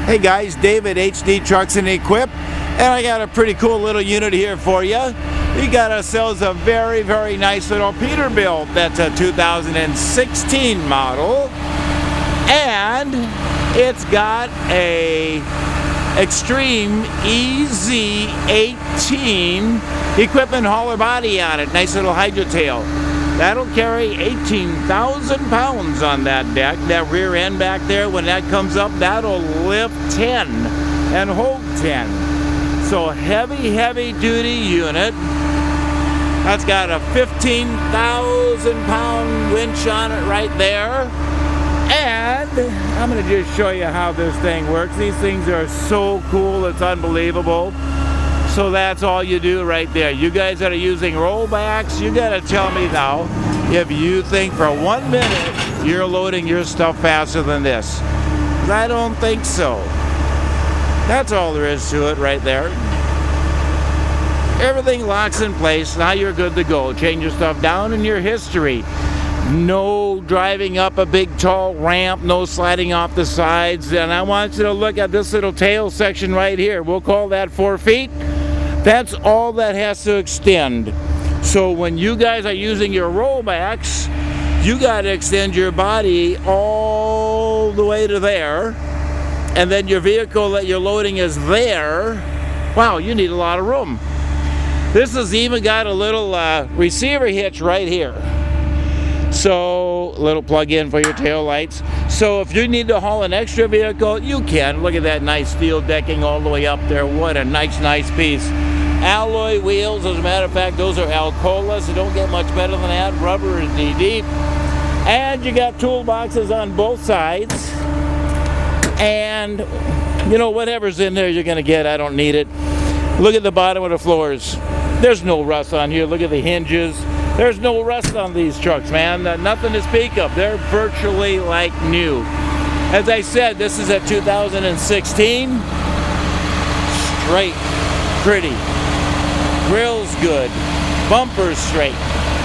Hey guys, David HD Trucks and Equip, and I got a pretty cool little unit here for you. We got ourselves a very, very nice little Peterbilt. That's a 2016 model, and it's got a Xtreme EZ18 equipment hauler body on it. Nice little Hydratail. That'll carry 18,000 pounds on that deck. That rear end back there, when that comes up, that'll lift 10 and hold 10. So heavy duty unit. That's got a 15,000 pound winch on it right there. And I'm going to just show you how this thing works. These things are so cool, it's unbelievable. So that's all you do right there. You guys that are using rollbacks, you got to tell me now if you think for 1 minute you're loading your stuff faster than this. 'Cause I don't think so. That's all there is to it right there. Everything locks in place. Now you're good to go. Change your stuff down in your history. No driving up a big tall ramp, no sliding off the sides. And I want you to look at this little tail section right here. We'll call that 4 feet. That's all that has to extend. So when you guys are using your rollbacks, you got to extend your body all the way to there. And then your vehicle that you're loading is there. Wow, you need a lot of room. This has even got a little receiver hitch right here. So, a little plug-in for your tail lights. So if you need to haul an extra vehicle, you can. Look at that nice steel decking all the way up there. What a nice piece. Alloy wheels, as a matter of fact, those are Alcolas. You don't get much better than that. Rubber is knee-deep. And you got toolboxes on both sides. And, you know, whatever's in there you're going to get. I don't need it. Look at the bottom of the floors. There's no rust on here. Look at the hinges. There's no rust on these trucks, man. Nothing to speak of. They're virtually like new. As I said, this is a 2016. Straight, pretty. Grill's good. Bumper's straight.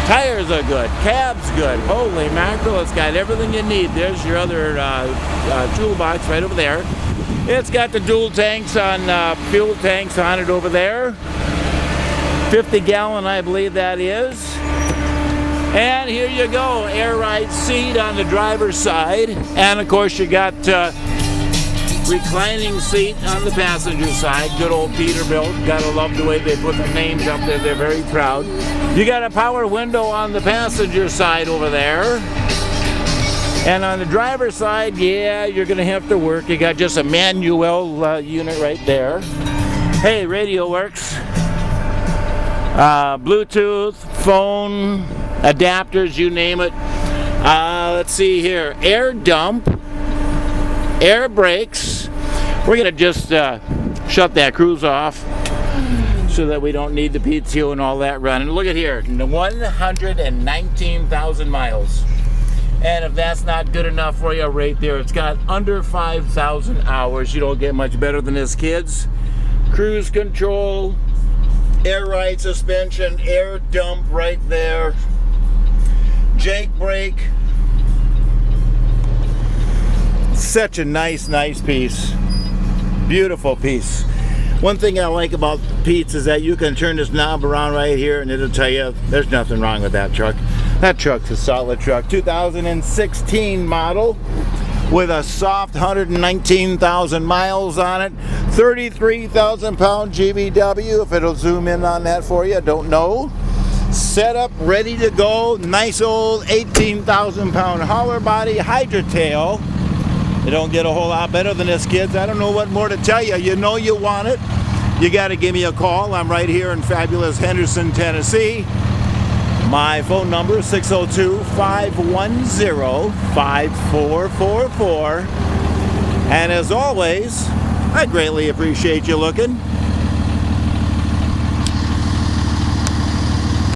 Tires are good. Cab's good. Holy mackerel, it's got everything you need. There's your other toolbox right over there. It's got the dual tanks on, fuel tanks on it over there. 50-gallon, I believe that is. And here you go, air ride seat on the driver's side. And of course you got reclining seat on the passenger side. Good old Peterbilt. Gotta love the way they put the names up there. They're very proud. You got a power window on the passenger side over there. And on the driver's side, yeah, you're gonna have to work. You got just a manual unit right there. Hey, radio works. Bluetooth, phone, adapters, you name it. Let's see here. Air dump, air brakes. We're going to just shut that cruise off so that we don't need the PTO and all that running. Look at here, 119,000 miles. And if that's not good enough for you right there, it's got under 5,000 hours. You don't get much better than this, kids. Cruise control. Air ride suspension, air dump right there, Jake brake. Such a nice piece. Beautiful piece. One thing I like about Pete's is that you can turn this knob around right here and it'll tell you there's nothing wrong with that truck. That truck's a solid truck. 2016 model with a soft 119,000 miles on it. 33,000 pound GVW, if it'll zoom in on that for you, don't know. Set up, ready to go. Nice old 18,000 pound hauler body, Hydratail. You don't get a whole lot better than this, kids. I don't know what more to tell you. You know you want it. You got to give me a call. I'm right here in fabulous Henderson, Tennessee. My phone number is 602-510-5444. And as always, I greatly appreciate you looking.